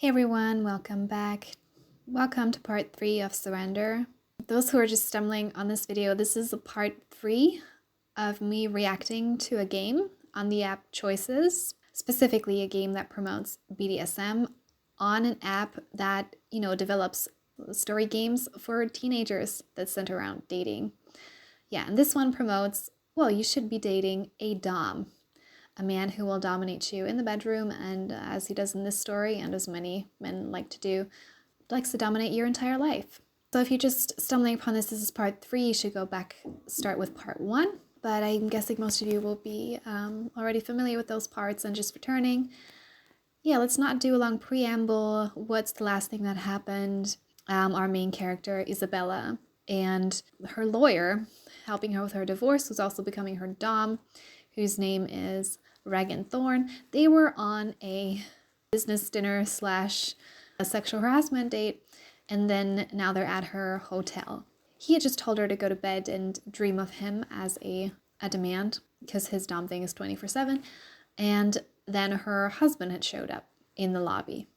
Hey everyone, welcome back. Welcome to part 3 of Surrender. Those who are just stumbling on this video, this is a part 3 of me reacting to a game on the app Choices, specifically a game that promotes BDSM on an app that, develops story games for teenagers that center around dating. Yeah, and this one promotes, you should be dating a dom. A man who will dominate you in the bedroom, and as he does in this story, and as many men like to do, likes to dominate your entire life. So if you're just stumbling upon this is part 3, you should go back, start with part 1. But I'm guessing most of you will be already familiar with those parts and just returning. Yeah, let's not do a long preamble. What's the last thing that happened? Our main character, Isabella, and her lawyer, helping her with her divorce, who's also becoming her dom, whose name is Regan Thorne. They were on a business dinner / a sexual harassment date, and then now they're at her hotel. He had just told her to go to bed and dream of him as a demand, because his dom thing is 24/7, and then her husband had showed up in the lobby.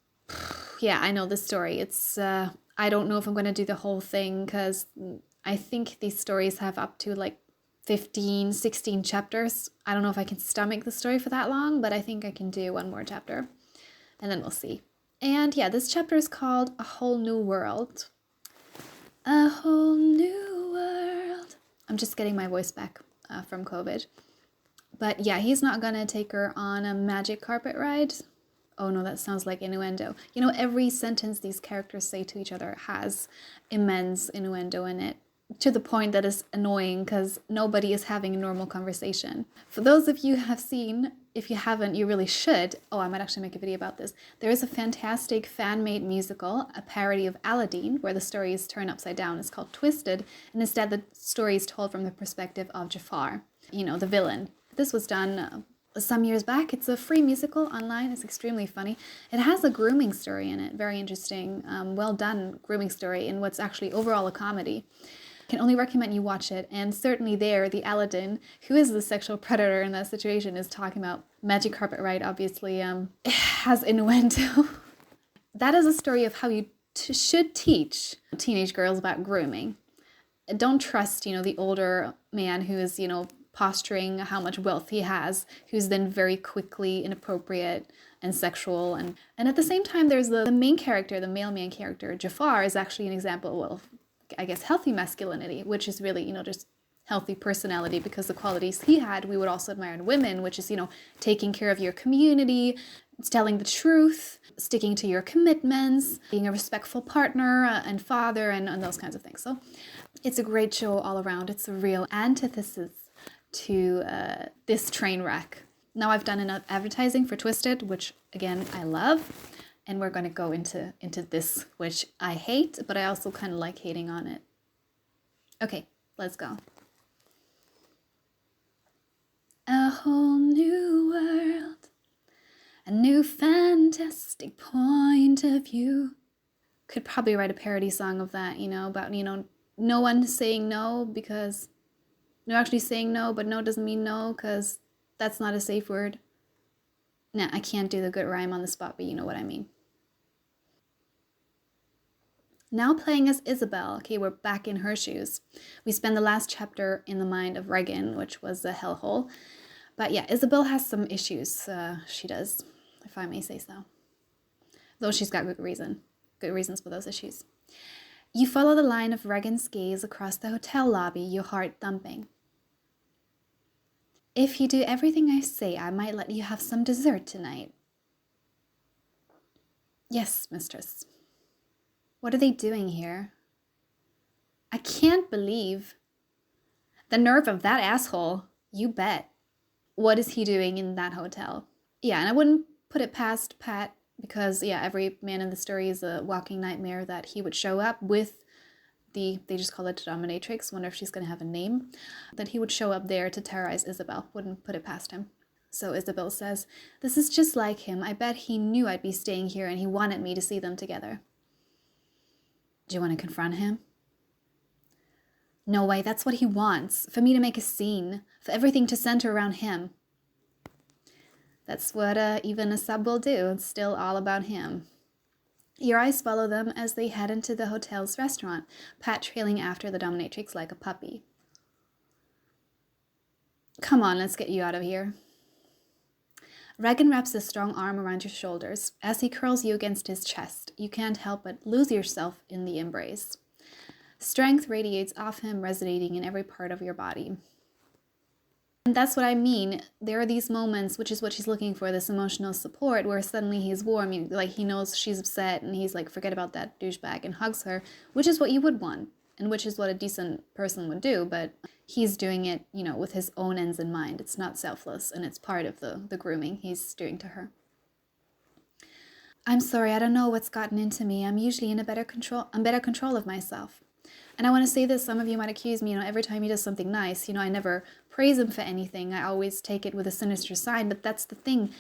Yeah, I know this story. It's, I don't know if I'm going to do the whole thing, because I think these stories have up to like 15, 16 chapters. I don't know if I can stomach the story for that long, but I think I can do one more chapter, and then we'll see. And yeah, this chapter is called A Whole New World. A whole new world. I'm just getting my voice back from COVID. But yeah, he's not gonna take her on a magic carpet ride. Oh no, that sounds like innuendo. You know, every sentence these characters say to each other has immense innuendo in it, to the point that is annoying because nobody is having a normal conversation. For those of you who have seen, if you haven't, you really should. Oh, I might actually make a video about this. There is a fantastic fan-made musical, a parody of Aladdin, where the story is turned upside down. It's called Twisted, and instead the story is told from the perspective of Jafar, the villain. This was done some years back. It's a free musical online. It's extremely funny. It has a grooming story in it. Very interesting, well done grooming story in what's actually overall a comedy. Can only recommend you watch it, and certainly there, the Aladdin, who is the sexual predator in that situation, is talking about magic carpet ride, obviously, has innuendo. That is a story of how you should teach teenage girls about grooming. Don't trust, the older man who is, posturing how much wealth he has, who's then very quickly inappropriate and sexual. And at the same time, there's the main character, the male main character, Jafar, is actually an example of, I guess, healthy masculinity, which is really, just healthy personality, because the qualities he had, we would also admire in women, which is, taking care of your community, telling the truth, sticking to your commitments, being a respectful partner and father, and those kinds of things. So it's a great show all around. It's a real antithesis to this train wreck. Now I've done enough advertising for Twisted, which again, I love. And we're going to go into this, which I hate, but I also kind of like hating on it. Okay, let's go. A whole new world, a new fantastic point of view. Could probably write a parody song of that, about, no one saying no because, no, actually saying no, but no doesn't mean no because that's not a safe word. Nah, I can't do the good rhyme on the spot, but you know what I mean. Now playing as Isabel. Okay, we're back in her shoes. We spend the last chapter in the mind of Regan, which was a hellhole. But yeah, Isabel has some issues. She does, if I may say so. Though she's got good reasons for those issues. You follow the line of Regan's gaze across the hotel lobby, your heart thumping. If you do everything I say, I might let you have some dessert tonight. Yes, mistress. What are they doing here? I can't believe the nerve of that asshole. You bet. What is he doing in that hotel? Yeah, and I wouldn't put it past Pat, because, yeah, every man in the story is a walking nightmare, that he would show up with they just call it Dominatrix. Wonder if she's going to have a name. That he would show up there to terrorize Isabel. Wouldn't put it past him. So Isabel says, this is just like him. I bet he knew I'd be staying here and he wanted me to see them together. Do you want to confront him? No way, that's what he wants. For me to make a scene. For everything to center around him. That's what even a sub will do. It's still all about him. Your eyes follow them as they head into the hotel's restaurant, Pat trailing after the dominatrix like a puppy. Come on, let's get you out of here. Regan wraps a strong arm around your shoulders. As he curls you against his chest, you can't help but lose yourself in the embrace. Strength radiates off him, resonating in every part of your body. And that's what I mean. There are these moments, which is what she's looking for, this emotional support, where suddenly he's warm, like he knows she's upset, and he's like, forget about that douchebag, and hugs her, which is what you would want, and which is what a decent person would do, but he's doing it, with his own ends in mind. It's not selfless, and it's part of the grooming he's doing to her. I'm sorry, I don't know what's gotten into me. I'm usually in better control of myself. And I want to say this, some of you might accuse me, every time he does something nice, I never praise him for anything. I always take it with a sinister side, but that's the thing.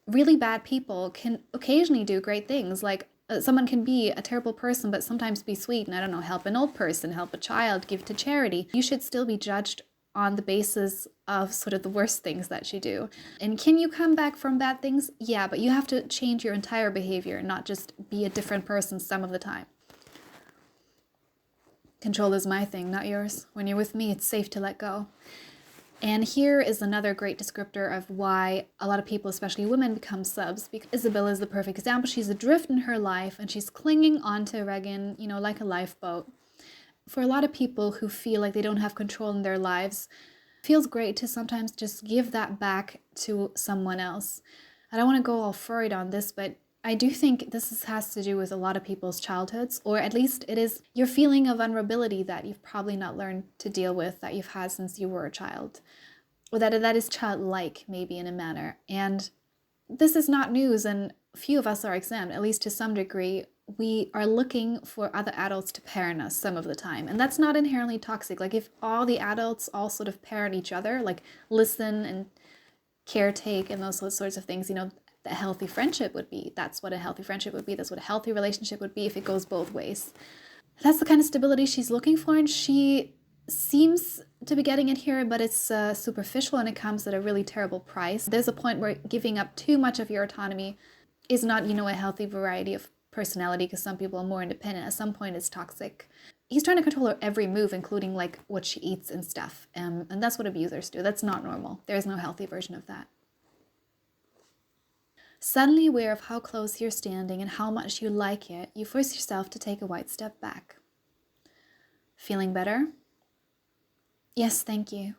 Really bad people can occasionally do great things. Like someone can be a terrible person, but sometimes be sweet and, I don't know, help an old person, help a child, give to charity. You should still be judged on the basis of sort of the worst things that you do. And can you come back from bad things? Yeah, but you have to change your entire behavior, not just be a different person some of the time. Control is my thing, not yours. When you're with me, it's safe to let go. And here is another great descriptor of why a lot of people, especially women, become subs. Because Isabella is the perfect example. She's adrift in her life, and she's clinging onto Regan, like a lifeboat. For a lot of people who feel like they don't have control in their lives, it feels great to sometimes just give that back to someone else. I don't want to go all furried on this, but I do think this has to do with a lot of people's childhoods, or at least it is your feeling of vulnerability that you've probably not learned to deal with, that you've had since you were a child, or that is childlike maybe in a manner. And this is not news, and few of us are exempt, at least to some degree. We are looking for other adults to parent us some of the time, and that's not inherently toxic. Like if all the adults all sort of parent each other, like listen and caretake and those sorts of things, a healthy friendship would be. That's what a healthy friendship would be. That's what a healthy relationship would be if it goes both ways. That's the kind of stability she's looking for, and she seems to be getting it here, but it's superficial, and it comes at a really terrible price. There's a point where giving up too much of your autonomy is not, a healthy variety of personality, because some people are more independent. At some point, it's toxic. He's trying to control her every move, including like what she eats and stuff. And that's what abusers do. That's not normal. There's no healthy version of that. Suddenly aware of how close you're standing and how much you like it, you force yourself to take a wide step back. Feeling better? Yes, thank you.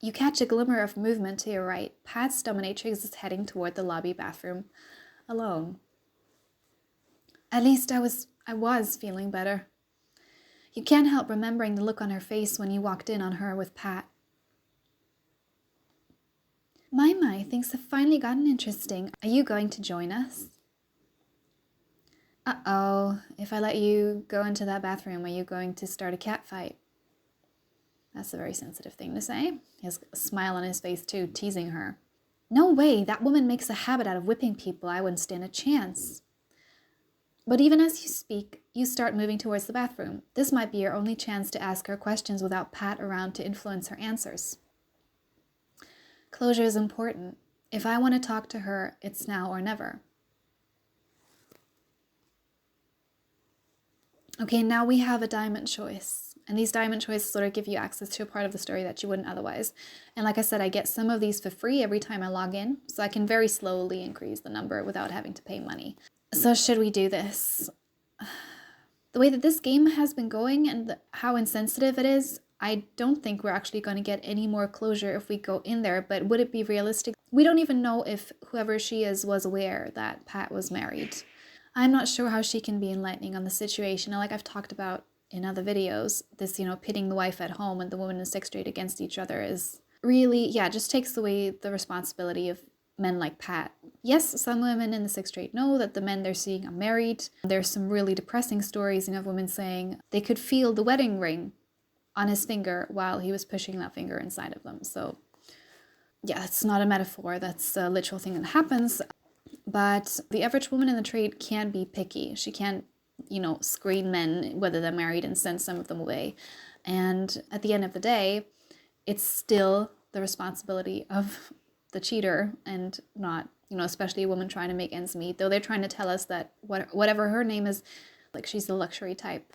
You catch a glimmer of movement to your right. Pat's dominatrix is heading toward the lobby bathroom, alone. At least I was feeling better. You can't help remembering the look on her face when you walked in on her with Pat. My, things have finally gotten interesting. Are you going to join us? Uh-oh, if I let you go into that bathroom, are you going to start a cat fight? That's a very sensitive thing to say. He has a smile on his face too, teasing her. No way, that woman makes a habit out of whipping people. I wouldn't stand a chance. But even as you speak, you start moving towards the bathroom. This might be your only chance to ask her questions without Pat around to influence her answers. Closure is important. If I want to talk to her, it's now or never. Okay, now we have a diamond choice. And these diamond choices sort of give you access to a part of the story that you wouldn't otherwise. And like I said, I get some of these for free every time I log in, so I can very slowly increase the number without having to pay money. So should we do this? The way that this game has been going and how insensitive it is, I don't think we're actually going to get any more closure if we go in there, but would it be realistic? We don't even know if whoever she is was aware that Pat was married. I'm not sure how she can be enlightening on the situation. Like I've talked about in other videos, this, pitting the wife at home and the woman in sex trade against each other is really, just takes away the responsibility of men like Pat. Yes, some women in the sex trade know that the men they're seeing are married. There's some really depressing stories, of women saying they could feel the wedding ring on his finger while he was pushing that finger inside of them. So yeah, that's not a metaphor. That's a literal thing that happens. But the average woman in the trade can be picky. She can't, screen men, whether they're married, and send some of them away. And at the end of the day, it's still the responsibility of the cheater and not, you know, especially a woman trying to make ends meet, though they're trying to tell us that whatever her name is, like, she's the luxury type.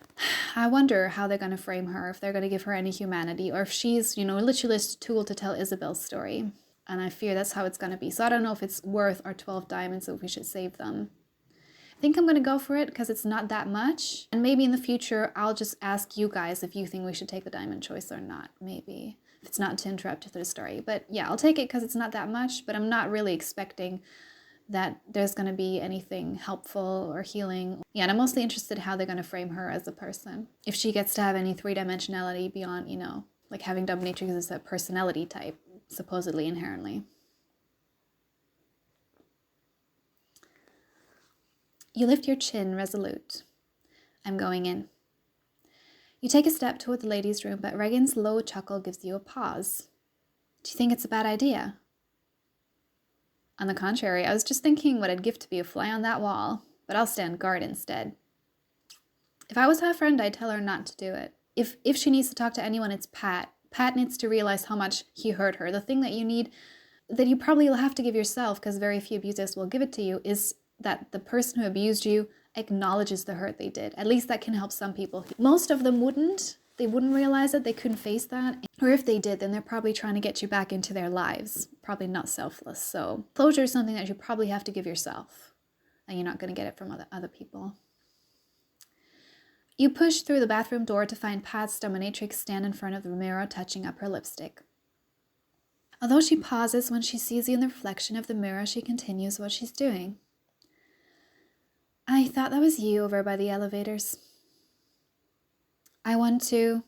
I wonder how they're going to frame her, if they're going to give her any humanity, or if she's, you know, literally just a tool to tell Isabel's story. And I fear that's how it's going to be. So I don't know if it's worth our 12 diamonds, or if we should save them. I think I'm going to go for it because it's not that much. And maybe in the future, I'll just ask you guys if you think we should take the diamond choice or not, maybe. If it's not to interrupt the story. But yeah, I'll take it because it's not that much, but I'm not really expecting that there's going to be anything helpful or healing. Yeah, and I'm mostly interested in how they're going to frame her as a person. If she gets to have any three-dimensionality beyond, you know, like having Dominatrix as a personality type, supposedly inherently. You lift your chin, resolute. I'm going in. You take a step toward the ladies' room, but Regan's low chuckle gives you a pause. Do you think it's a bad idea? On the contrary, I was just thinking what I'd give to be a fly on that wall, but I'll stand guard instead. If I was her friend, I'd tell her not to do it. If she needs to talk to anyone, it's Pat. Pat needs to realize how much he hurt her. The thing that you need, that you probably will have to give yourself, because very few abusers will give it to you, is that the person who abused you acknowledges the hurt they did. At least that can help some people. Most of them wouldn't. They wouldn't realize it. They couldn't face that. Or if they did, then they're probably trying to get you back into their lives. Probably not selfless. So closure is something that you probably have to give yourself. And you're not going to get it from other people. You push through the bathroom door to find Pat's Dominatrix stand in front of the mirror, touching up her lipstick. Although she pauses when she sees you in the reflection of the mirror, she continues what she's doing. I thought that was you over by the elevators. I want to.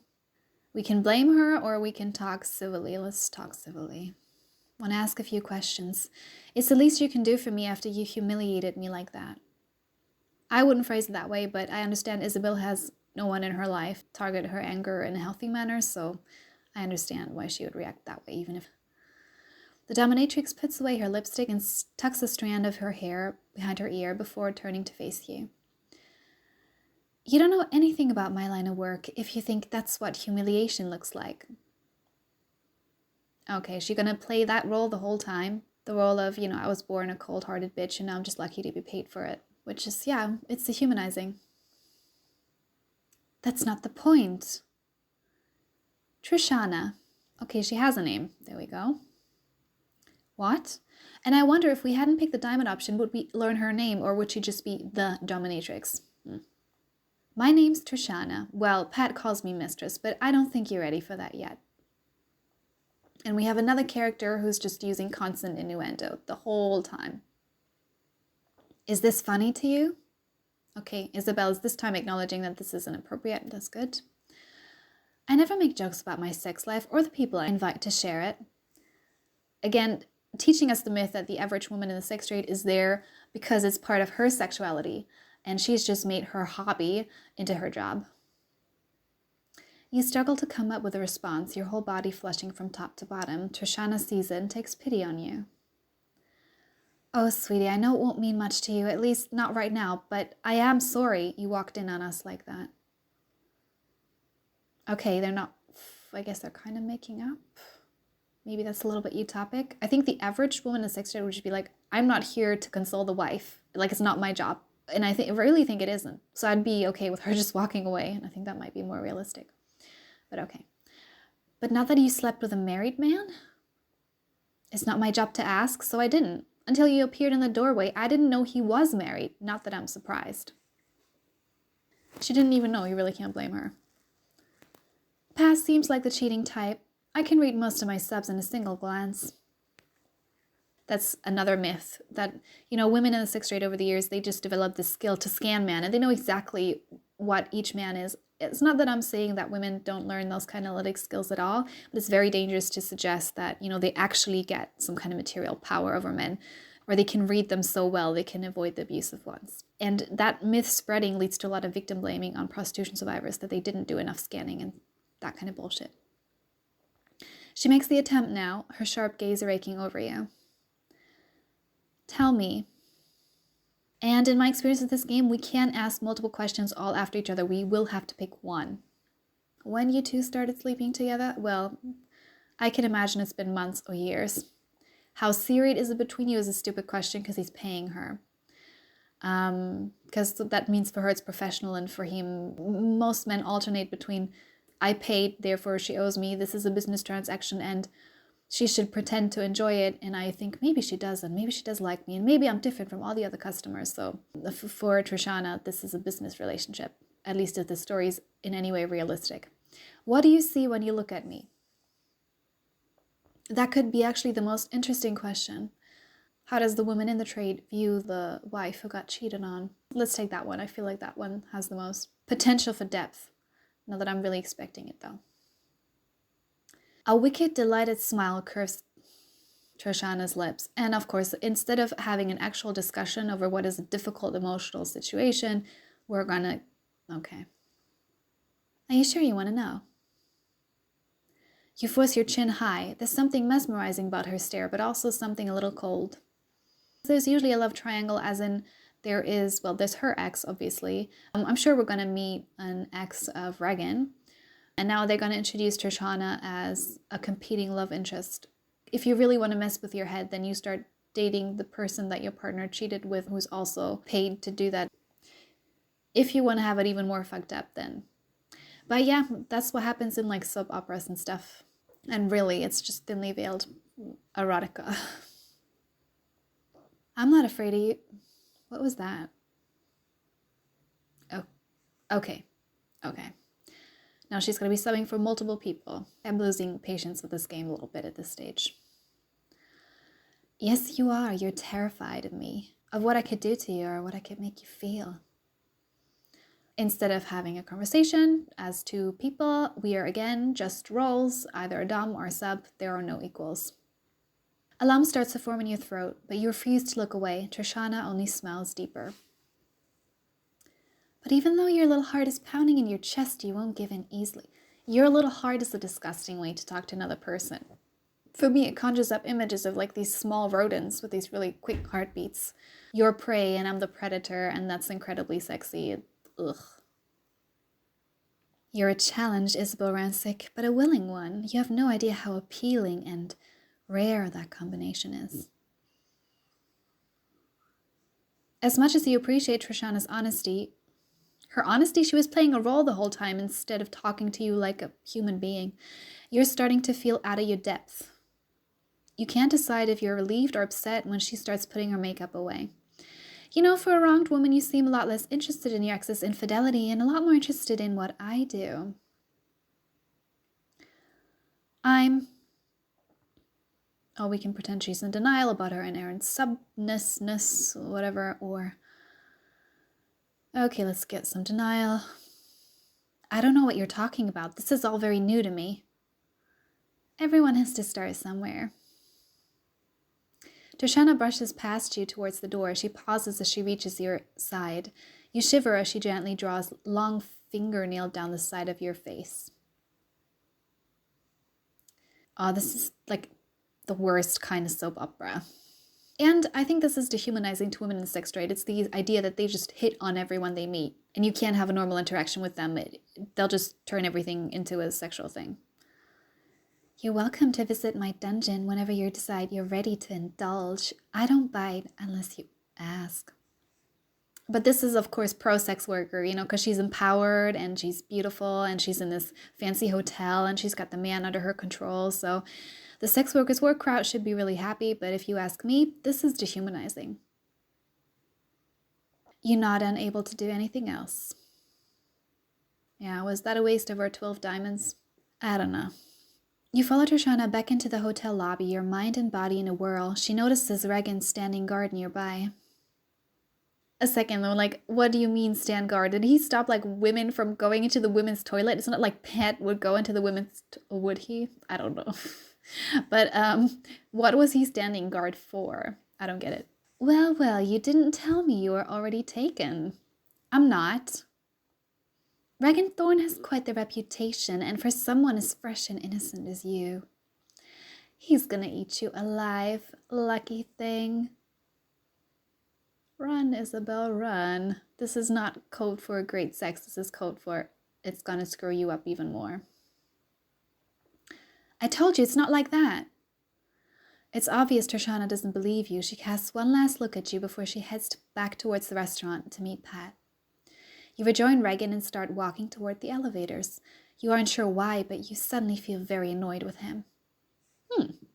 We can blame her or we can talk civilly. Let's talk civilly. I want to ask a few questions. It's the least you can do for me after you humiliated me like that. I wouldn't phrase it that way, but I understand Isabel has no one in her life target her anger in a healthy manner, so I understand why she would react that way, even if... The Dominatrix puts away her lipstick and tucks a strand of her hair behind her ear before turning to face you. You don't know anything about my line of work if you think that's what humiliation looks like. Okay, is she gonna play that role the whole time? The role of, you know, I was born a cold-hearted bitch and now I'm just lucky to be paid for it. Which is, yeah, it's dehumanizing. That's not the point. Trishana. Okay, she has a name. There we go. What? And I wonder if we hadn't picked the diamond option, would we learn her name or would she just be the Dominatrix? My name's Trishana. Well, Pat calls me mistress, but I don't think you're ready for that yet. And we have another character who's just using constant innuendo the whole time. Is this funny to you? Okay, Isabel is this time acknowledging that this isn't appropriate. That's good. I never make jokes about my sex life or the people I invite to share it. Again, teaching us the myth that the average woman in the sex trade is there because it's part of her sexuality, and she's just made her hobby into her job. You struggle to come up with a response, your whole body flushing from top to bottom. Trishana sees it and takes pity on you. Oh, sweetie, I know it won't mean much to you, at least not right now, but I am sorry you walked in on us like that. Okay, they're not, I guess they're kind of making up. Maybe that's a little bit utopic. I think the average woman in a sex trade would just be like, I'm not here to console the wife. Like, it's not my job. And I really think it isn't. So I'd be okay with her just walking away. And I think that might be more realistic. But okay. But not that you slept with a married man? It's not my job to ask, so I didn't. Until you appeared in the doorway, I didn't know he was married. Not that I'm surprised. She didn't even know. You really can't blame her. Past seems like the cheating type. I can read most of my subs in a single glance. That's another myth that, you know, women in the sex trade over the years, they just develop this skill to scan man and they know exactly what each man is. It's not that I'm saying that women don't learn those kind of analytic skills at all, but it's very dangerous to suggest that, you know, they actually get some kind of material power over men, or they can read them so well they can avoid the abusive ones. And that myth spreading leads to a lot of victim blaming on prostitution survivors that they didn't do enough scanning and that kind of bullshit. She makes the attempt now, her sharp gaze raking over you. Tell me. And in my experience with this game, we can't ask multiple questions all after each other. We will have to pick one. When you two started sleeping together? Well, I can imagine it's been months or years. How serious is it between you is a stupid question because he's paying her. Because that means for her it's professional, and for him, most men alternate between I paid, therefore she owes me, this is a business transaction, and she should pretend to enjoy it, and I think maybe she does, and maybe she does like me, and maybe I'm different from all the other customers. So for Trishana, this is a business relationship, at least if the story is in any way realistic. What do you see when you look at me? That could be actually the most interesting question. How does the woman in the trade view the wife who got cheated on? Let's take that one. I feel like that one has the most potential for depth. Not that I'm really expecting it, though. A wicked, delighted smile curves Trishana's lips. And of course, instead of having an actual discussion over what is a difficult emotional situation, we're gonna... Okay. Are you sure you want to know? You force your chin high. There's something mesmerizing about her stare, but also something a little cold. There's usually a love triangle, as in there's her ex, obviously. I'm sure we're going to meet an ex of Regan. And now they're going to introduce Trishana as a competing love interest. If you really want to mess with your head, then you start dating the person that your partner cheated with, who's also paid to do that. If you want to have it even more fucked up, then. But yeah, that's what happens in like soap operas and stuff. And really, it's just thinly veiled erotica. I'm not afraid of you. What was that? Oh, okay. Okay. Now she's going to be subbing for multiple people. I'm losing patience with this game a little bit at this stage. Yes, you are. You're terrified of me, of what I could do to you or what I could make you feel. Instead of having a conversation as two people, we are again just roles, either a dom or a sub. There are no equals. A lump starts to form in your throat, but you refuse to look away. Trishana only smiles deeper. But even though your little heart is pounding in your chest, you won't give in easily. Your little heart is a disgusting way to talk to another person. For me, it conjures up images of like these small rodents with these really quick heartbeats. You're prey and I'm the predator, and that's incredibly sexy. Ugh. You're a challenge, Isabel Rancic, but a willing one. You have no idea how appealing and rare that combination is. As much as you appreciate Trishana's honesty, her honesty, she was playing a role the whole time instead of talking to you like a human being. You're starting to feel out of your depth. You can't decide if you're relieved or upset when she starts putting her makeup away. You know, for a wronged woman, you seem a lot less interested in your ex's infidelity and a lot more interested in what I do. We can pretend she's in denial about her inherent subness, whatever, or... Okay, let's get some denial. I don't know what you're talking about. This is all very new to me. Everyone has to start somewhere. Trishana brushes past you towards the door. She pauses as she reaches your side. You shiver as she gently draws long fingernail down the side of your face. Oh, this is like the worst kind of soap opera. And I think this is dehumanizing to women in the sex trade. It's the idea that they just hit on everyone they meet, and you can't have a normal interaction with them. They'll just turn everything into a sexual thing. You're welcome to visit my dungeon whenever you decide you're ready to indulge. I don't bite unless you ask. But this is, of course, pro-sex worker, you know, because she's empowered and she's beautiful and she's in this fancy hotel and she's got the man under her control. So the sex workers' work crowd should be really happy. But if you ask me, this is dehumanizing. You're not unable to do anything else. Yeah, was that a waste of our 12 diamonds? I don't know. You follow Trishana back into the hotel lobby, your mind and body in a whirl. She notices Regan standing guard nearby. A second though, like, what do you mean stand guard? Did he stop like women from going into the women's toilet? It's not like Pat would go into the women's, would he? I don't know. But what was he standing guard for? I don't get it. Well, you didn't tell me you were already taken. I'm not. Regan Thorne has quite the reputation, and for someone as fresh and innocent as you, he's gonna eat you alive, lucky thing. Run, Isabel, run. This is not code for great sex. This is code for it's gonna screw you up even more. I told you, it's not like that. It's obvious Trishana doesn't believe you. She casts one last look at you before she heads back towards the restaurant to meet Pat. You rejoin Regan and start walking toward the elevators. You aren't sure why, but you suddenly feel very annoyed with him.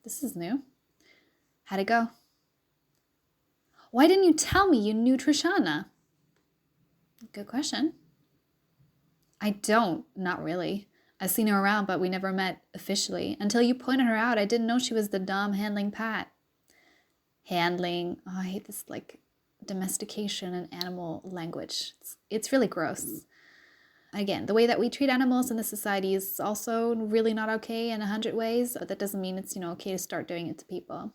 This is new. How'd it go? Why didn't you tell me you knew Trishana? Good question. I don't, not really. I've seen her around, but we never met officially. Until you pointed her out, I didn't know she was the dom handling Pat. Handling, oh, I hate this, like, domestication and animal language. It's really gross. Again, the way that we treat animals in this society is also really not okay in 100 ways, but that doesn't mean it's, okay to start doing it to people.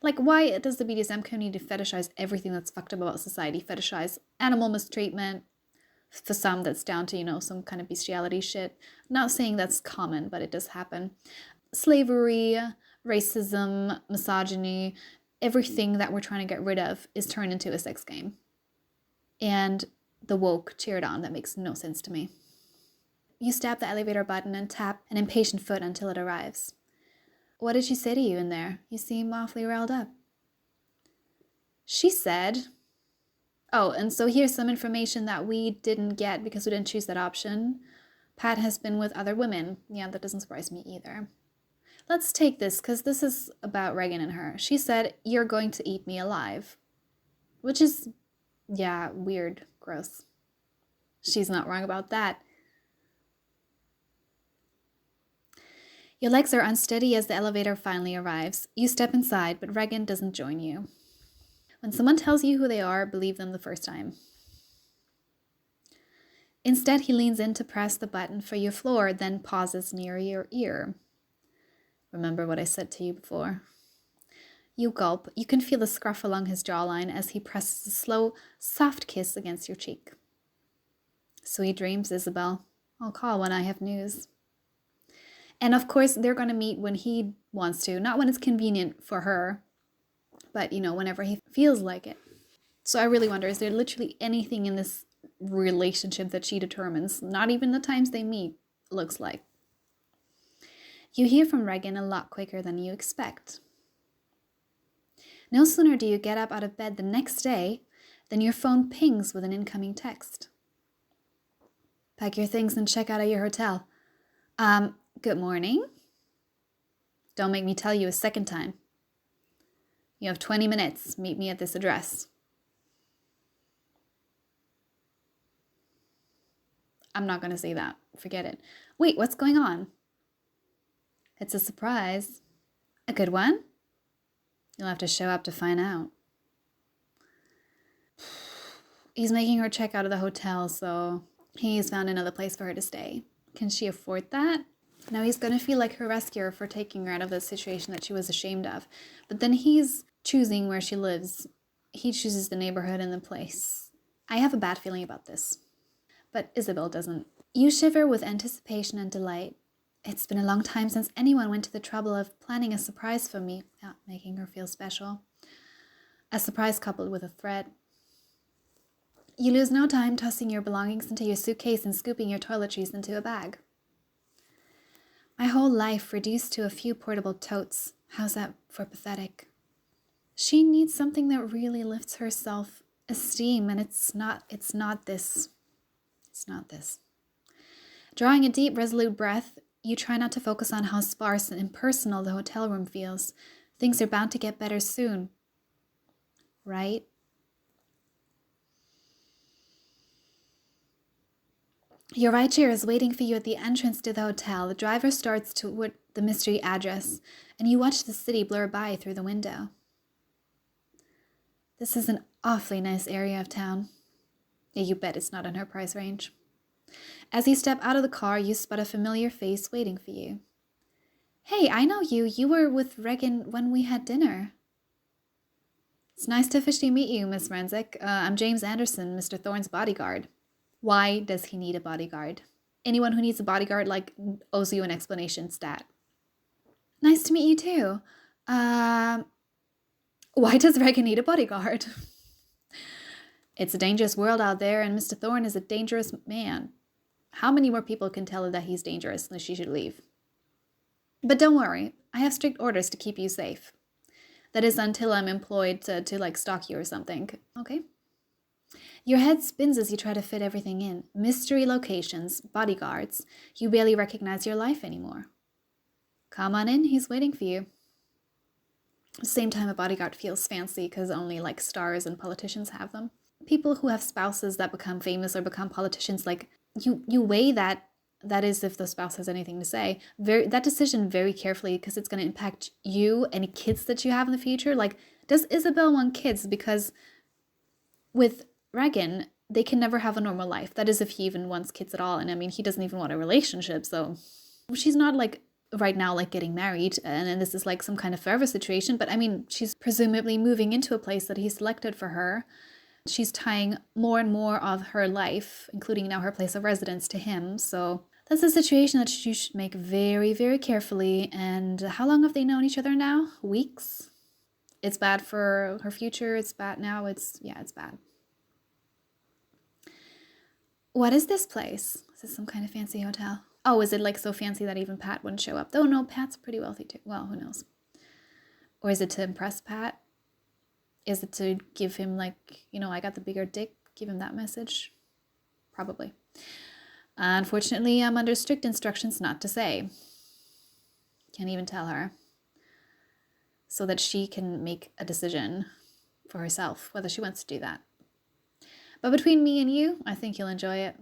Like, why does the BDSM community fetishize everything that's fucked up about society? Fetishize animal mistreatment. For some, that's down to, some kind of bestiality shit. Not saying that's common, but it does happen. Slavery, racism, misogyny, everything that we're trying to get rid of is turned into a sex game. And the woke cheered on. That makes no sense to me. You stab the elevator button and tap an impatient foot until it arrives. What did she say to you in there? You seem awfully riled up. She said... Oh, and so here's some information that we didn't get because we didn't choose that option. Pat has been with other women. Yeah, that doesn't surprise me either. Let's take this, because this is about Regan and her. She said, "You're going to eat me alive." Which is, yeah, weird, gross. She's not wrong about that. Your legs are unsteady as the elevator finally arrives. You step inside, but Regan doesn't join you. When someone tells you who they are, believe them the first time. Instead, he leans in to press the button for your floor, then pauses near your ear. Remember what I said to you before? You gulp. You can feel the scruff along his jawline as he presses a slow, soft kiss against your cheek. Sweet dreams, Isabel. I'll call when I have news. And of course, they're going to meet when he wants to, not when it's convenient for her. But, whenever he feels like it. So I really wonder, is there literally anything in this relationship that she determines, not even the times they meet, looks like? You hear from Regan a lot quicker than you expect. No sooner do you get up out of bed the next day than your phone pings with an incoming text. Pack your things and check out of your hotel. Good morning. Don't make me tell you a second time. You have 20 minutes. Meet me at this address. I'm not going to say that. Forget it. Wait, what's going on? It's a surprise. A good one? You'll have to show up to find out. He's making her check out of the hotel, so he's found another place for her to stay. Can she afford that? Now he's going to feel like her rescuer for taking her out of the situation that she was ashamed of. But then he's choosing where she lives. He chooses the neighborhood and the place. I have a bad feeling about this. But Isabel doesn't. You shiver with anticipation and delight. It's been a long time since anyone went to the trouble of planning a surprise for me, making her feel special. A surprise coupled with a threat. You lose no time tossing your belongings into your suitcase and scooping your toiletries into a bag. My whole life reduced to a few portable totes. How's that for pathetic? She needs something that really lifts her self-esteem, and it's not this. It's not this. Drawing a deep, resolute breath, you try not to focus on how sparse and impersonal the hotel room feels. Things are bound to get better soon. Right? Your rideshare is waiting for you at the entrance to the hotel. The driver starts toward the mystery address, and you watch the city blur by through the window. This is an awfully nice area of town. Yeah, you bet it's not in her price range. As you step out of the car, you spot a familiar face waiting for you. Hey, I know you. You were with Regan when we had dinner. It's nice to officially meet you, Miss Renzick. I'm James Anderson, Mr. Thorne's bodyguard. Why does he need a bodyguard? Anyone who needs a bodyguard, owes you an explanation, stat. Nice to meet you, too. Why does Regan need a bodyguard? It's a dangerous world out there, and Mr. Thorne is a dangerous man. How many more people can tell her that he's dangerous and that she should leave? But don't worry, I have strict orders to keep you safe. That is until I'm employed to like stalk you or something. Okay. Your head spins as you try to fit everything in. Mystery locations, bodyguards. You barely recognize your life anymore. Come on in, he's waiting for you. At the same time, a bodyguard feels fancy because only like stars and politicians have them. People who have spouses that become famous or become politicians, like you weigh that is if the spouse has anything to say, that decision very carefully because it's going to impact you, any kids that you have in the future. Like, does Isabel want kids? Because with Regan, they can never have a normal life. That is if he even wants kids at all. And I mean, he doesn't even want a relationship, so she's not like right now like getting married and then this is like some kind of forever situation, but I mean, she's presumably moving into a place that he selected for her. She's tying more and more of her life, including now her place of residence, to him. So that's a situation that you should make very, very carefully. And how long have they known each other now? Weeks? It's bad for her future. It's bad now. It's bad. What is this place? Is this some kind of fancy hotel? Oh, is it like so fancy that even Pat wouldn't show up? Oh no, Pat's pretty wealthy too. Well, who knows? Or is it to impress Pat? Is it to give him like, I got the bigger dick, give him that message? Probably. Unfortunately, I'm under strict instructions not to say. Can't even tell her. So that she can make a decision for herself, whether she wants to do that. But between me and you, I think you'll enjoy it.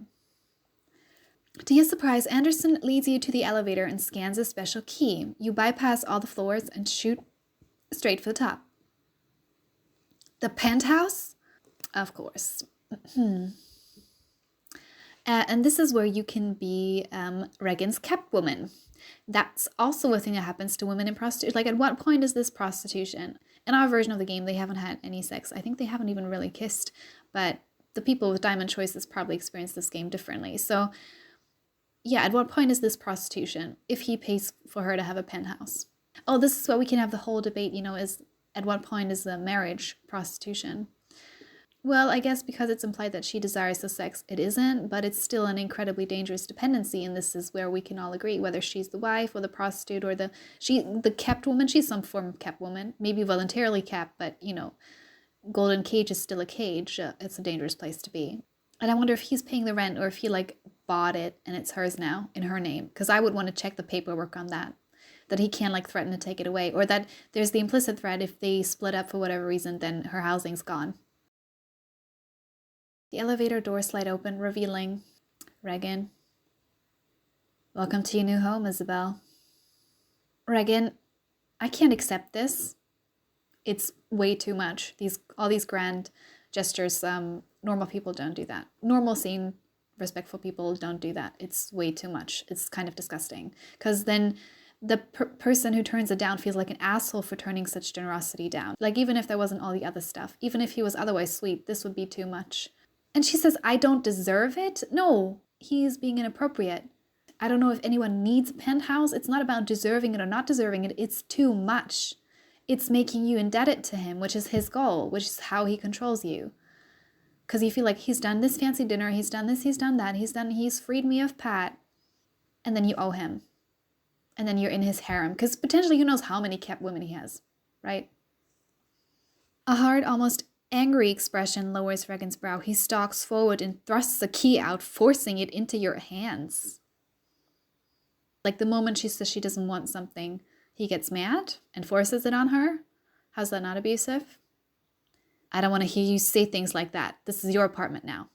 To your surprise, Anderson leads you to the elevator and scans a special key. You bypass all the floors and shoot straight for the top. The penthouse? Of course. And this is where you can be Regan's kept woman. That's also a thing that happens to women in prostitution. Like, at what point is this prostitution? In our version of the game, they haven't had any sex. I think they haven't even really kissed. But the people with diamond choices probably experience this game differently. So, yeah, at what point is this prostitution if he pays for her to have a penthouse? Oh, this is what we can have the whole debate, is at what point is the marriage prostitution? Well, I guess because it's implied that she desires the sex, it isn't, but it's still an incredibly dangerous dependency, and this is where we can all agree, whether she's the wife or the prostitute or the kept woman. She's some form of kept woman, maybe voluntarily kept, but, golden cage is still a cage. It's a dangerous place to be. And I wonder if he's paying the rent or if he, bought it and it's hers now in her name, because I would want to check the paperwork on that he can't, threaten to take it away, or that there's the implicit threat if they split up for whatever reason, then her housing's gone. The elevator doors slide open, revealing Regan. Welcome to your new home, Isabel. Regan, I can't accept this. It's way too much. All these grand gestures, normal people don't do that. Normal, sane, respectful people don't do that. It's way too much. It's kind of disgusting. Because then the person who turns it down feels like an asshole for turning such generosity down. Like, even if there wasn't all the other stuff, even if he was otherwise sweet, this would be too much. And she says, I don't deserve it? No, he's being inappropriate. I don't know if anyone needs a penthouse. It's not about deserving it or not deserving it. It's too much. It's making you indebted to him, which is his goal, which is how he controls you. Because you feel like he's done this fancy dinner, he's done this, he's done that, he's freed me of Pat. And then you owe him. And then you're in his harem. Because potentially who knows how many kept women he has, right? A hard, almost angry expression lowers Regan's brow. He stalks forward and thrusts the key out, forcing it into your hands. Like, the moment she says she doesn't want something, he gets mad and forces it on her. How's that not abusive? I don't want to hear you say things like that. This is your apartment now.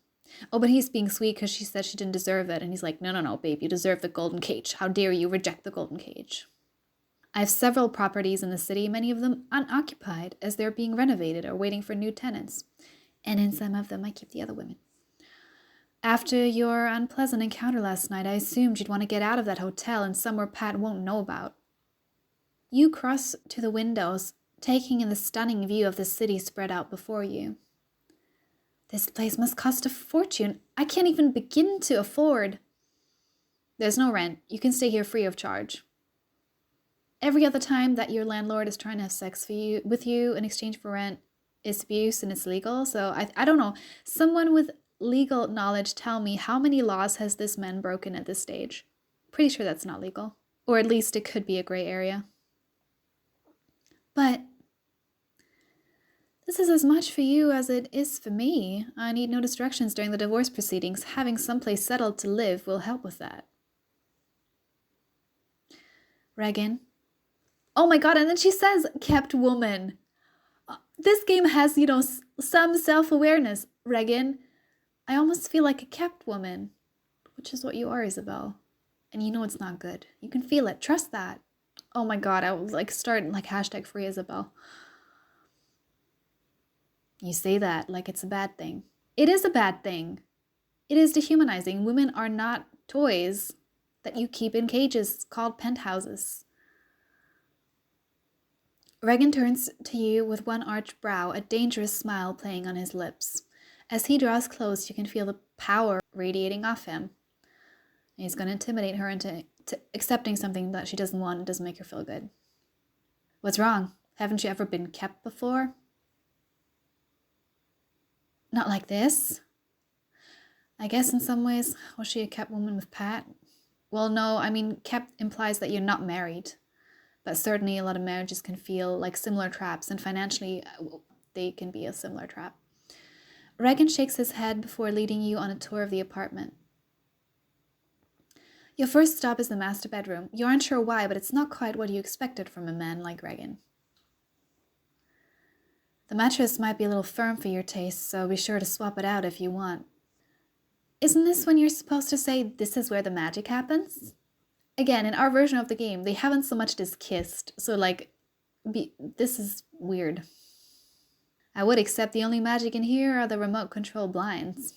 Oh, but he's being sweet because she said she didn't deserve it. And he's like, no, babe, you deserve the golden cage. How dare you reject the golden cage? I have several properties in the city, many of them unoccupied, as they're being renovated or waiting for new tenants. And in some of them, I keep the other women. After your unpleasant encounter last night, I assumed you'd want to get out of that hotel and somewhere Pat won't know about. You cross to the windows, taking in the stunning view of the city spread out before you. This place must cost a fortune. I can't even begin to afford. There's no rent. You can stay here free of charge. Every other time that your landlord is trying to have sex with you in exchange for rent is abuse and it's legal. So I don't know. Someone with legal knowledge tell me, how many laws has this man broken at this stage? Pretty sure that's not legal. Or at least it could be a gray area. But This is as much for you as it is for me. I need no distractions during the divorce proceedings. Having someplace settled to live will help with that. Regan. Oh my god, and then she says, kept woman. This game has, you know, some self-awareness. Regan, I almost feel like a kept woman, which is what you are, Isabel. And you know it's not good. You can feel it. Trust that. Oh my god, I was like starting like hashtag free Isabel. You say that like it's a bad thing. It is a bad thing. It is dehumanizing. Women are not toys that you keep in cages called penthouses. Regan turns to you with one arched brow, a dangerous smile playing on his lips. As he draws close, you can feel the power radiating off him. He's going to intimidate her into accepting something that she doesn't want and doesn't make her feel good. What's wrong? Haven't you ever been kept before? Not like this. I guess in some ways, was she a kept woman with Pat? Well, no, I mean, kept implies that you're not married. But certainly a lot of marriages can feel like similar traps, and financially they can be a similar trap. Regan shakes his head before leading you on a tour of the apartment. Your first stop is the master bedroom. You aren't sure why, but it's not quite what you expected from a man like Regan. The mattress might be a little firm for your taste, so be sure to swap it out if you want. Isn't this when you're supposed to say, this is where the magic happens? Again, in our version of the game, they haven't so much as kissed, so like, this is weird. I would accept the only magic in here are the remote control blinds.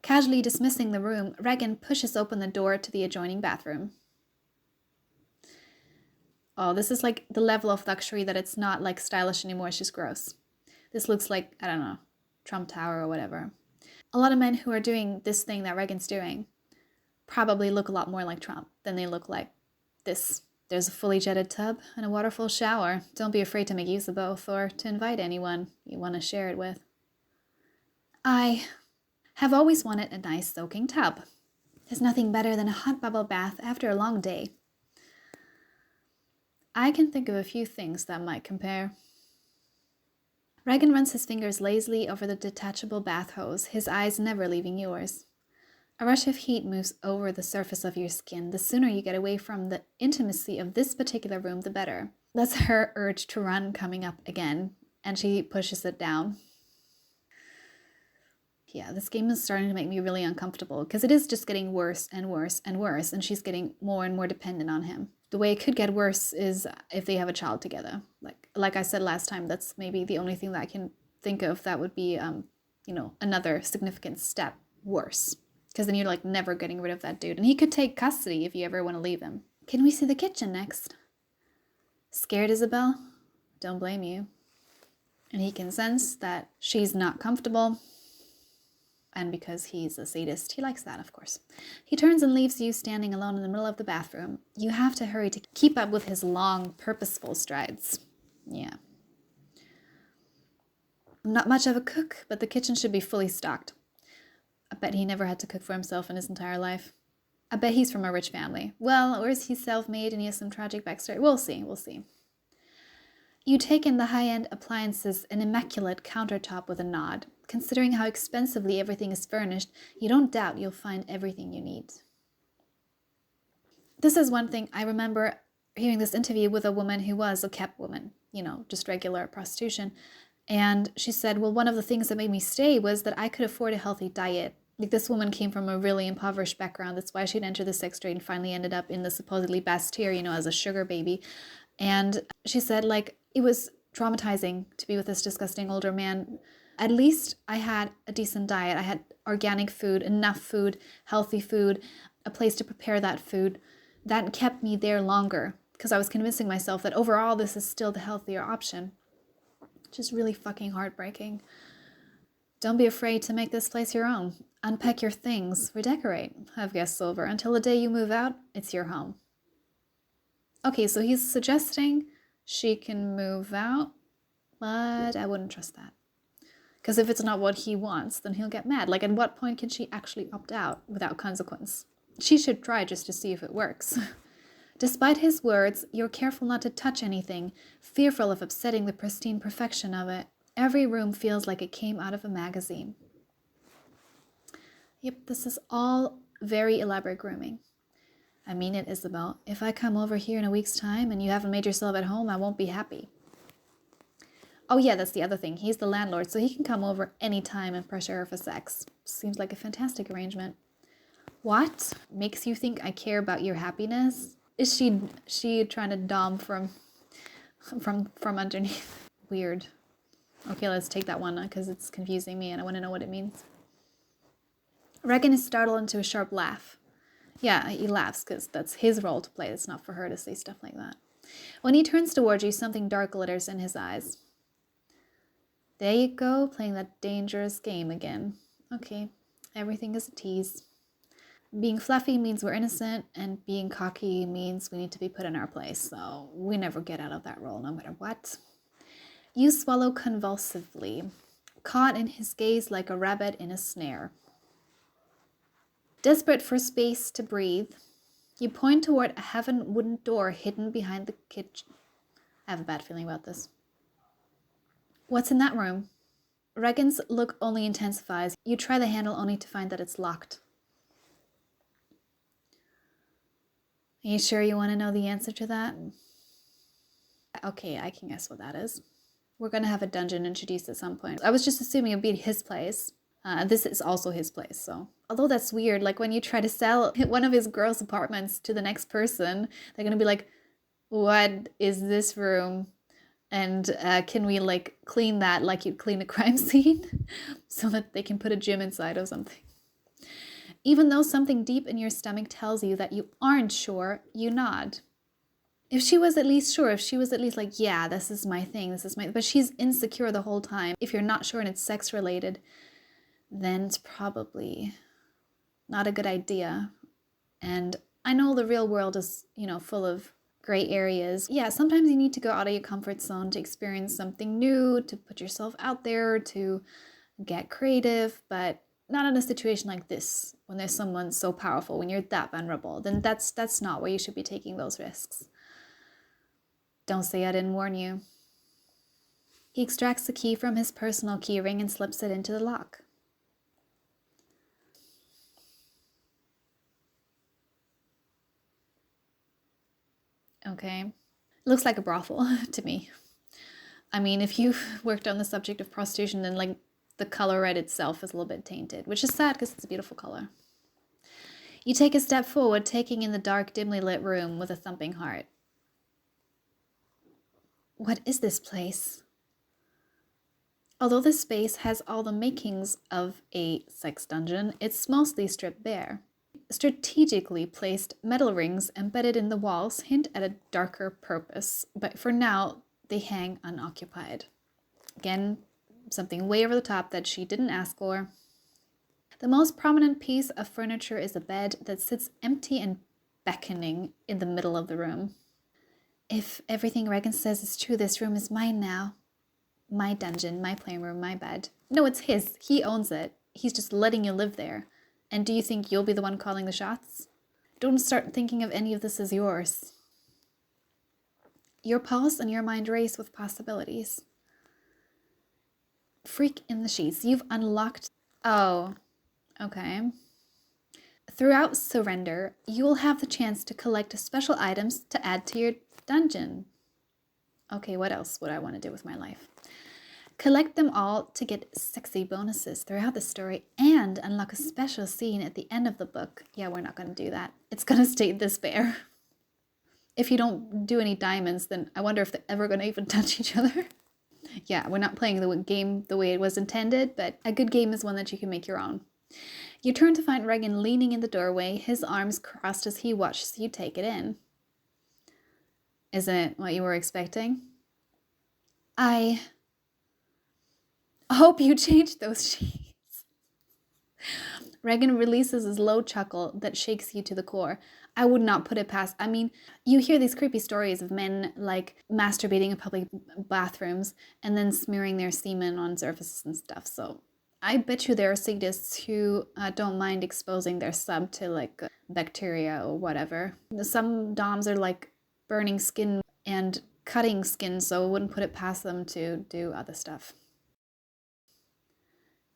Casually dismissing the room, Regan pushes open the door to the adjoining bathroom. Oh, this is like the level of luxury that it's not like stylish anymore, it's just gross. This looks like, I don't know, Trump Tower or whatever. A lot of men who are doing this thing that Regan's doing probably look a lot more like Trump than they look like this. There's a fully jetted tub and a waterfall shower. Don't be afraid to make use of both or to invite anyone you want to share it with. I have always wanted a nice soaking tub. There's nothing better than a hot bubble bath after a long day. I can think of a few things that might compare. Regan runs his fingers lazily over the detachable bath hose, his eyes never leaving yours. A rush of heat moves over the surface of your skin. The sooner you get away from the intimacy of this particular room, the better. That's her urge to run coming up again, and she pushes it down. Yeah, this game is starting to make me really uncomfortable because it is just getting worse and worse and worse, and she's getting more and more dependent on him. The way it could get worse is if they have a child together. Like I said last time, that's maybe the only thing that I can think of that would be, another significant step worse. Because then you're like never getting rid of that dude. And he could take custody if you ever want to leave him. Can we see the kitchen next? Scared, Isabel? Don't blame you. And he can sense that she's not comfortable. And because he's a sadist, he likes that, of course. He turns and leaves you standing alone in the middle of the bathroom. You have to hurry to keep up with his long, purposeful strides. Yeah. I'm not much of a cook, but the kitchen should be fully stocked. I bet he never had to cook for himself in his entire life. I bet he's from a rich family. Well, or is he self-made and he has some tragic backstory? We'll see. You take in the high-end appliances, an immaculate countertop with a nod. Considering how expensively everything is furnished, you don't doubt you'll find everything you need. This is one thing I remember hearing this interview with a woman who was a kept woman, just regular prostitution. And she said, well, one of the things that made me stay was that I could afford a healthy diet. Like, this woman came from a really impoverished background. That's why she'd entered the sex trade and finally ended up in the supposedly best tier, as a sugar baby. And she said, it was traumatizing to be with this disgusting older man. At least I had a decent diet. I had organic food, enough food, healthy food, a place to prepare that food. That kept me there longer because I was convincing myself that overall this is still the healthier option. Just really fucking heartbreaking. Don't be afraid to make this place your own. Unpack your things, redecorate, have guests over. Until the day you move out, it's your home. Okay, so he's suggesting she can move out, but I wouldn't trust that. Because if it's not what he wants, then he'll get mad. At what point can she actually opt out without consequence? She should try just to see if it works. Despite his words, you're careful not to touch anything, fearful of upsetting the pristine perfection of it. Every room feels like it came out of a magazine. Yep, this is all very elaborate grooming. I mean it, Isabel. If I come over here in a week's time and you haven't made yourself at home, I won't be happy. Oh yeah, that's the other thing. He's the landlord, so he can come over anytime and pressure her for sex. Seems like a fantastic arrangement. What makes you think I care about your happiness? Is she trying to dom from underneath? Weird. Okay, let's take that one because it's confusing me and I want to know what it means. Regan is startled into a sharp laugh. Yeah, he laughs because that's his role to play. It's not for her to say stuff like that. When he turns towards you, something dark glitters in his eyes. There you go, playing that dangerous game again. Okay, everything is a tease. Being fluffy means we're innocent, and being cocky means we need to be put in our place, so we never get out of that role no matter what. You swallow convulsively, caught in his gaze like a rabbit in a snare. Desperate for space to breathe, you point toward a heaven wooden door hidden behind the kitchen. I have a bad feeling about this. What's in that room? Regan's look only intensifies. You try the handle only to find that it's locked. Are you sure you want to know the answer to that? Okay, I can guess what that is. We're going to have a dungeon introduced at some point. I was just assuming it would be his place. This is also his place, so. Although that's weird, like when you try to sell one of his girls' apartments to the next person, they're going to be like, what is this room? And can we like clean that like you'd clean a crime scene? So that they can put a gym inside or something. Even though something deep in your stomach tells you that you aren't sure, you nod. If she was at least sure, if she was at least like, yeah, this is my thing, but she's insecure the whole time. If you're not sure and it's sex related, then it's probably not a good idea. And I know the real world is, full of gray areas. Yeah, sometimes you need to go out of your comfort zone to experience something new, to put yourself out there, to get creative, but not in a situation like this, when there's someone so powerful, when you're that vulnerable, then that's not where you should be taking those risks. Don't say I didn't warn you. He extracts the key from his personal key ring and slips it into the lock. Okay. Looks like a brothel to me. I mean, if you've worked on the subject of prostitution, then like the color red itself is a little bit tainted, which is sad because it's a beautiful color. You take a step forward, taking in the dark, dimly lit room with a thumping heart. What is this place? Although this space has all the makings of a sex dungeon, it's mostly stripped bare. Strategically placed metal rings embedded in the walls hint at a darker purpose, but for now, they hang unoccupied. Again, something way over the top that she didn't ask for. The most prominent piece of furniture is a bed that sits empty and beckoning in the middle of the room. If everything Regan says is true, this room is mine now. My dungeon, my playing room, my bed. No, it's his. He owns it. He's just letting you live there. And do you think you'll be the one calling the shots? Don't start thinking of any of this as yours. Your pulse and your mind race with possibilities. Freak in the sheets. You've unlocked... Oh, okay. Throughout Surrender, you will have the chance to collect special items to add to your dungeon. Okay, what else would I want to do with my life? Collect them all to get sexy bonuses throughout the story and unlock a special scene at the end of the book. Yeah, we're not going to do that. It's going to stay this bare. If you don't do any diamonds, then I wonder if they're ever going to even touch each other. Yeah, we're not playing the game the way it was intended, but a good game is one that you can make your own. You turn to find Regan leaning in the doorway, his arms crossed as he watches you take it in. Isn't it what you were expecting? I hope you changed those sheets. Regan releases his low chuckle that shakes you to the core. I would not put it past. I mean, you hear these creepy stories of men like masturbating in public bathrooms and then smearing their semen on surfaces and stuff. So I bet you there are sadists who don't mind exposing their sub to like bacteria or whatever. Some doms are like burning skin and cutting skin, so I wouldn't put it past them to do other stuff.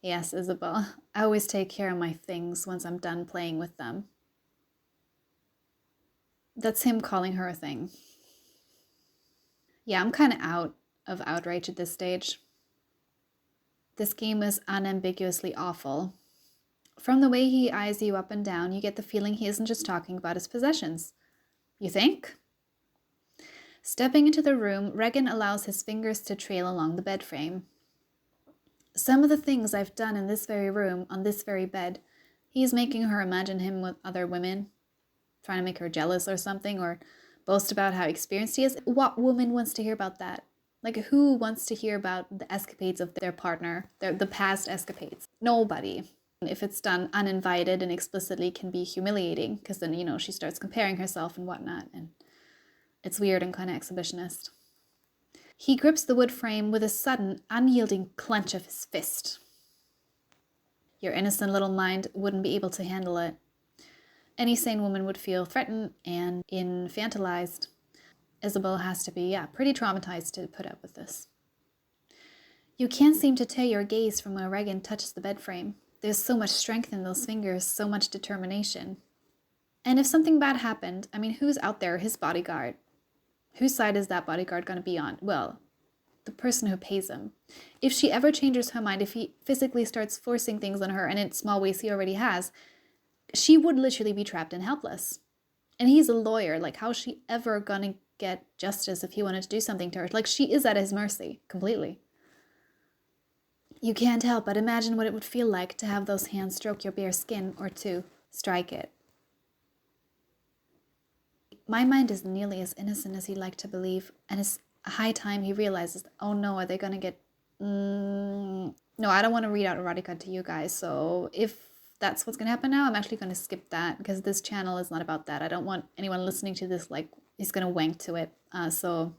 Yes, Isabel. I always take care of my things once I'm done playing with them. That's him calling her a thing. Yeah, I'm kind of out of outrage at this stage. This game is unambiguously awful. From the way he eyes you up and down, you get the feeling he isn't just talking about his possessions. You think? Stepping into the room, Regan allows his fingers to trail along the bed frame. Some of the things I've done in this very room, on this very bed, he's making her imagine him with other women, trying to make her jealous or something, or boast about how experienced he is. What woman wants to hear about that? Like, who wants to hear about the escapades of their partner, the past escapades? Nobody. If it's done uninvited and explicitly, can be humiliating, because then, you know, she starts comparing herself and whatnot, and it's weird and kind of exhibitionist. He grips the wood frame with a sudden, unyielding clench of his fist. Your innocent little mind wouldn't be able to handle it. Any sane woman would feel threatened and infantilized. Isabel has to be, pretty traumatized to put up with this. You can't seem to tear your gaze from where Regan touches the bed frame. There's so much strength in those fingers, so much determination. And if something bad happened, I mean, who's out there? His bodyguard. Whose side is that bodyguard going to be on? Well, the person who pays him. If she ever changes her mind, if he physically starts forcing things on her, and in small ways he already has, she would literally be trapped and helpless. And he's a lawyer. Like, how's she ever gonna get justice if he wanted to do something to her? Like, she is at his mercy, completely. You can't help but imagine what it would feel like to have those hands stroke your bare skin, or to strike it. My mind is nearly as innocent as he'd like to believe, and it's a high time he realizes, oh no, are they gonna get... No, I don't want to read out erotica to you guys, so if that's what's gonna happen now, I'm actually gonna skip that, because this channel is not about that. I don't want anyone listening to this like he's gonna wank to it. So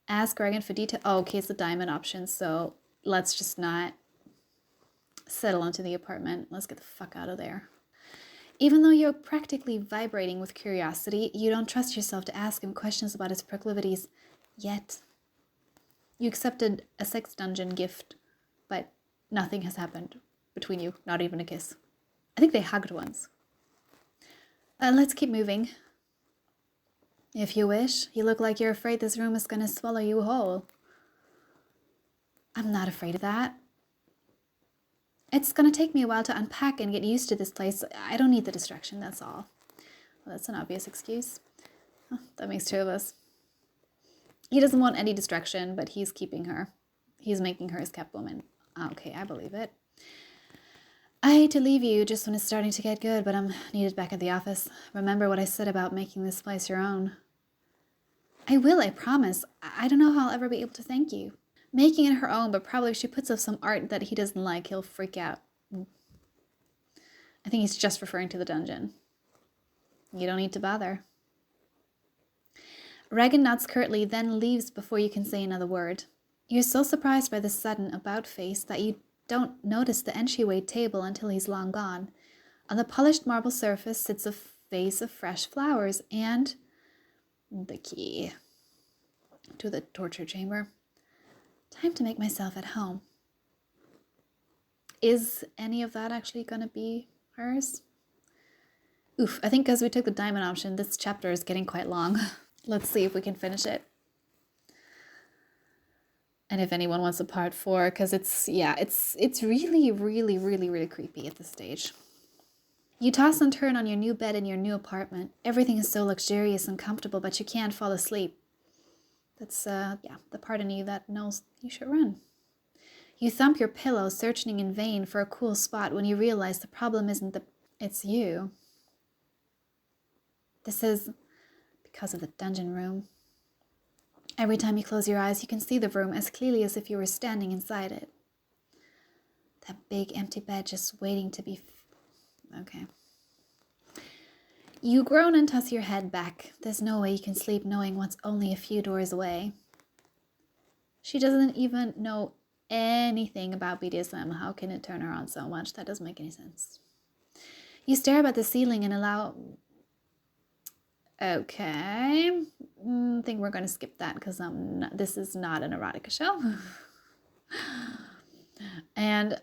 ask Regan for detail. Oh, okay, it's the diamond option, so let's just not settle into the apartment. Let's get the fuck out of there. Even though you're practically vibrating with curiosity, you don't trust yourself to ask him questions about his proclivities yet. You accepted a sex dungeon gift, but nothing has happened between you, not even a kiss. I think they hugged once. Let's keep moving. If you wish. You look like you're afraid this room is going to swallow you whole. I'm not afraid of that. It's going to take me a while to unpack and get used to this place. I don't need the distraction, that's all. Well, that's an obvious excuse. Oh, that makes two of us. He doesn't want any distraction, but he's keeping her. He's making her his kept woman. Okay, I believe it. I hate to leave you just when it's starting to get good, but I'm needed back at the office. Remember what I said about making this place your own. I will, I promise. I don't know how I'll ever be able to thank you. Making it her own, but probably if she puts up some art that he doesn't like, he'll freak out. I think he's just referring to the dungeon. You don't need to bother. Regan nods curtly, then leaves before you can say another word. You're so surprised by the sudden about-face that you don't notice the entryway table until he's long gone. On the polished marble surface sits a vase of fresh flowers and the key to the torture chamber. Time to make myself at home. Is any of that actually going to be hers? Oof, I think because we took the diamond option, this chapter is getting quite long. Let's see if we can finish it. And if anyone wants a part 4, because it's really, really, really, really creepy at this stage. You toss and turn on your new bed in your new apartment. Everything is so luxurious and comfortable, but you can't fall asleep. That's, the part in you that knows you should run. You thump your pillow, searching in vain for a cool spot when you realize the problem isn't it's you. This is because of the dungeon room. Every time you close your eyes, you can see the room as clearly as if you were standing inside it. That big empty bed just waiting to be... Okay. You groan and toss your head back. There's no way you can sleep knowing what's only a few doors away. She doesn't even know anything about BDSM. How can it turn her on so much? That doesn't make any sense. You stare up at the ceiling and allow... Okay. I think we're going to skip that because this is not an erotica show. And...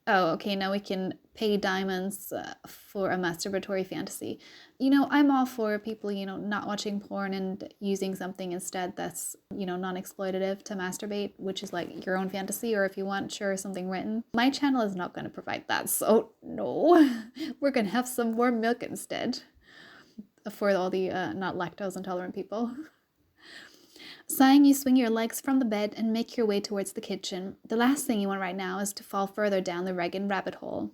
Oh, okay, now we can pay diamonds for a masturbatory fantasy. You know, I'm all for people, you know, not watching porn and using something instead that's, you know, non-exploitative to masturbate, which is like your own fantasy, or if you want, sure, something written. My channel is not going to provide that, so no. We're going to have some warm milk instead for all the not lactose intolerant people. Sighing, you swing your legs from the bed and make your way towards the kitchen. The last thing you want right now is to fall further down the Regan rabbit hole.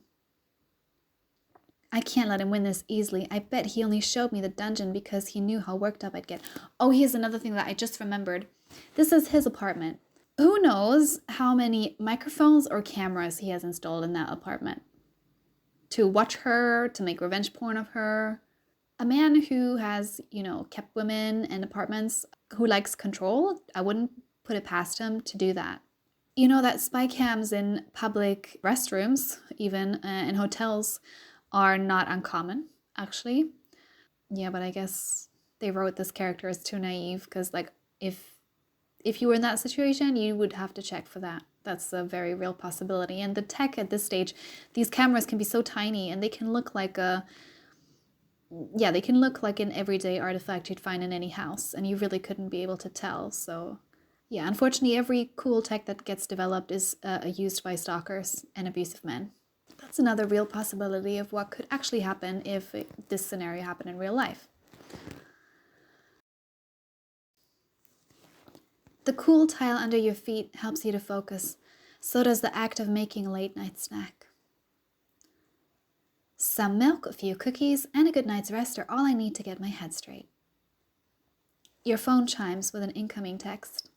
I can't let him win this easily. I bet he only showed me the dungeon because he knew how worked up I'd get. Oh, here's another thing that I just remembered. This is his apartment. Who knows how many microphones or cameras he has installed in that apartment? To watch her, to make revenge porn of her. A man who has, you know, kept women in apartments, who likes control, I wouldn't put it past him to do that. You know that spy cams in public restrooms, even in hotels, are not uncommon, actually. Yeah, but I guess they wrote this character as too naive because, like, if you were in that situation, you would have to check for that. That's a very real possibility. And the tech at this stage, these cameras can be so tiny and they can look like a... Yeah, they can look like an everyday artifact you'd find in any house, and you really couldn't be able to tell. So, yeah, unfortunately, every cool tech that gets developed is used by stalkers and abusive men. That's another real possibility of what could actually happen if this scenario happened in real life. The cool tile under your feet helps you to focus. So does the act of making a late-night snack. Some milk, a few cookies, and a good night's rest are all I need to get my head straight. Your phone chimes with an incoming text.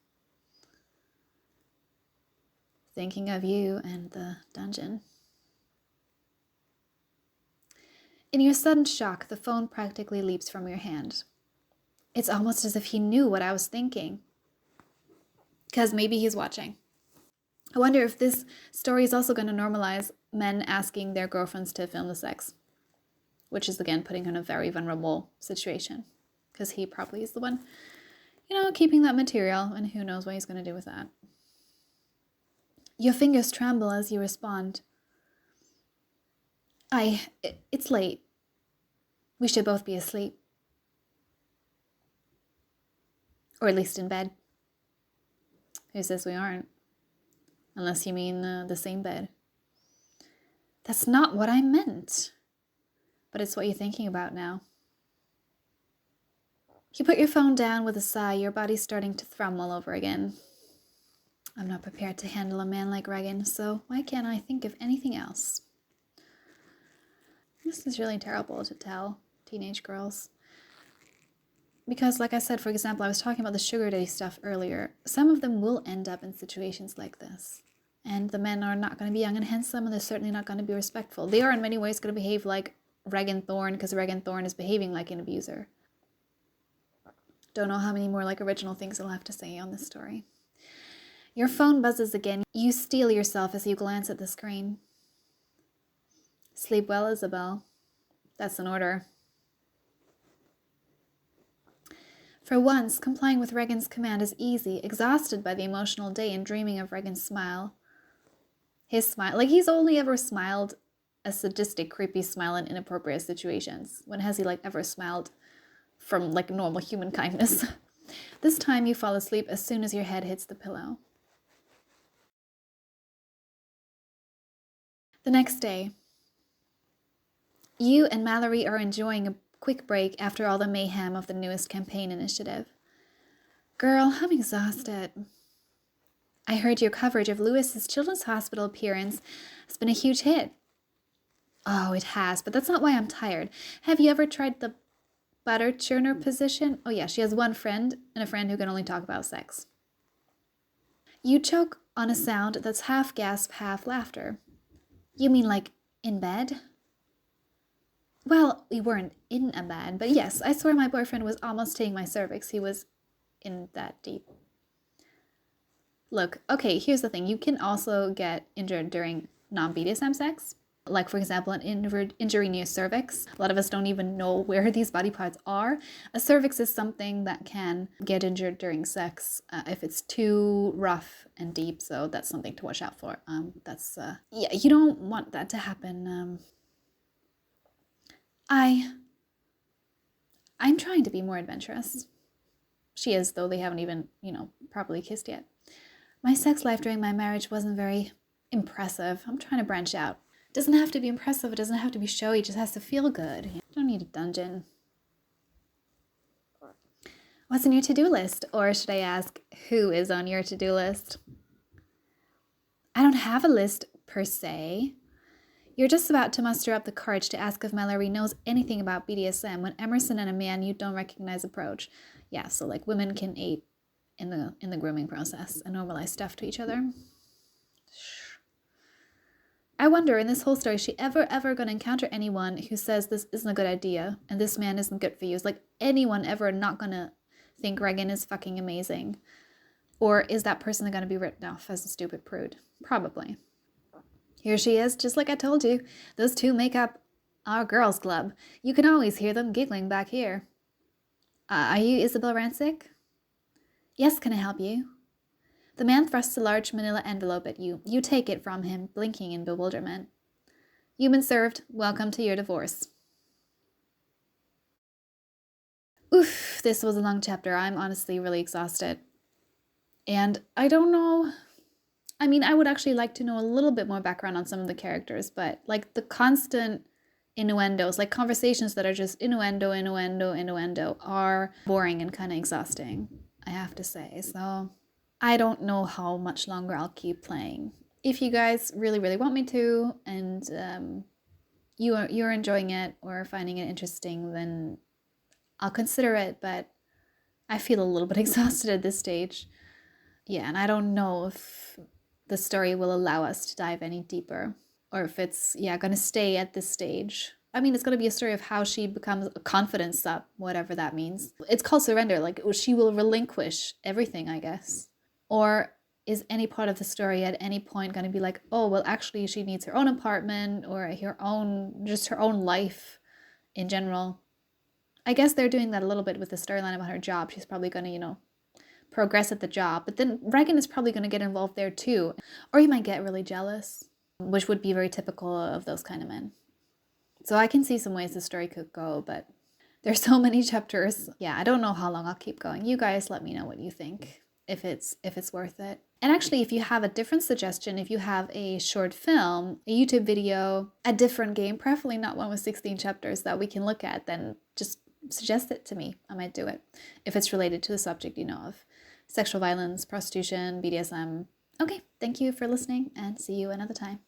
Thinking of you and the dungeon. In your sudden shock, the phone practically leaps from your hand. It's almost as if he knew what I was thinking. Because maybe he's watching. I wonder if this story is also going to normalize men asking their girlfriends to film the sex, which is again putting him in a very vulnerable situation because he probably is the one, you know, keeping that material, and who knows what he's going to do with that. Your fingers tremble as you respond. It's late. We should both be asleep. Or at least in bed. Who says we aren't? Unless you mean the same bed. That's not what I meant. But it's what you're thinking about now. You put your phone down with a sigh, your body starting to thrum all over again. I'm not prepared to handle a man like Regan, so why can't I think of anything else? This is really terrible to tell teenage girls. Because, like I said, for example, I was talking about the sugar daddy stuff earlier. Some of them will end up in situations like this. And the men are not going to be young and handsome, and they're certainly not going to be respectful. They are in many ways going to behave like Regan Thorne, because Regan Thorne is behaving like an abuser. Don't know how many more like original things I'll have to say on this story. Your phone buzzes again. You steel yourself as you glance at the screen. Sleep well, Isabel. That's an order. For once, complying with Regan's command is easy, exhausted by the emotional day and dreaming of Regan's smile. His smile, like he's only ever smiled a sadistic, creepy smile in inappropriate situations. When has he like ever smiled from like normal human kindness? This time you fall asleep as soon as your head hits the pillow. The next day, you and Mallory are enjoying a quick break after all the mayhem of the newest campaign initiative. Girl, I'm exhausted. I heard your coverage of Lewis's Children's Hospital appearance has been a huge hit. Oh, it has, but that's not why I'm tired. Have you ever tried the butter churner position? Oh yeah, she has one friend, and a friend who can only talk about sex. You choke on a sound that's half gasp, half laughter. You mean like in bed? Well, we weren't in a bed, but yes, I swear my boyfriend was almost taking my cervix. He was in that deep. Look, okay, here's the thing. You can also get injured during non-BDSM sex. Like, for example, an injury near cervix. A lot of us don't even know where these body parts are. A cervix is something that can get injured during sex if it's too rough and deep. So that's something to watch out for. Yeah, you don't want that to happen. I'm trying to be more adventurous. She is, though they haven't even, properly kissed yet. My sex life during my marriage wasn't very impressive. I'm trying to branch out. It doesn't have to be impressive. It doesn't have to be showy. It just has to feel good. You don't need a dungeon. What's on your to-do list? Or should I ask, who is on your to-do list? I don't have a list per se. You're just about to muster up the courage to ask if Mallory knows anything about BDSM when Emerson and a man you don't recognize approach. Yeah, so like women can aid in the grooming process and normalize stuff to each other. I wonder in this whole story, is she ever going to encounter anyone who says this isn't a good idea and this man isn't good for you? Is like anyone ever not going to think Regan is fucking amazing? Or is that person going to be written off as a stupid prude? Probably. Here she is, just like I told you. Those two make up our girls' club. You can always hear them giggling back here. Are you Isabel Rancic? Yes, can I help you? The man thrusts a large manila envelope at you. You take it from him, blinking in bewilderment. You've been served. Welcome to your divorce. Oof, this was a long chapter. I'm honestly really exhausted. And I don't know. I mean, I would actually like to know a little bit more background on some of the characters, but like the constant innuendos, like conversations that are just innuendo, are boring and kind of exhausting, I have to say. So I don't know how much longer I'll keep playing. If you guys really, really want me to, and you're enjoying it or finding it interesting, then I'll consider it, but I feel a little bit exhausted at this stage. Yeah, and I don't know if the story will allow us to dive any deeper, or if it's, going to stay at this stage. I mean, it's going to be a story of how she becomes a confidence sub, whatever that means. It's called surrender, like she will relinquish everything, I guess. Or is any part of the story at any point going to be like, oh, well, actually she needs her own apartment or her own life in general. I guess they're doing that a little bit with the storyline about her job. She's probably going to, progress at the job, but then Regan is probably going to get involved there too. Or he might get really jealous, which would be very typical of those kind of men. So I can see some ways the story could go, but there's so many chapters. Yeah, I don't know how long I'll keep going. You guys let me know what you think, if it's worth it. And actually, if you have a different suggestion, if you have a short film, a YouTube video, a different game, preferably not one with 16 chapters that we can look at, then just suggest it to me. I might do it if it's related to the subject, of sexual violence, prostitution, BDSM. Okay, thank you for listening and see you another time.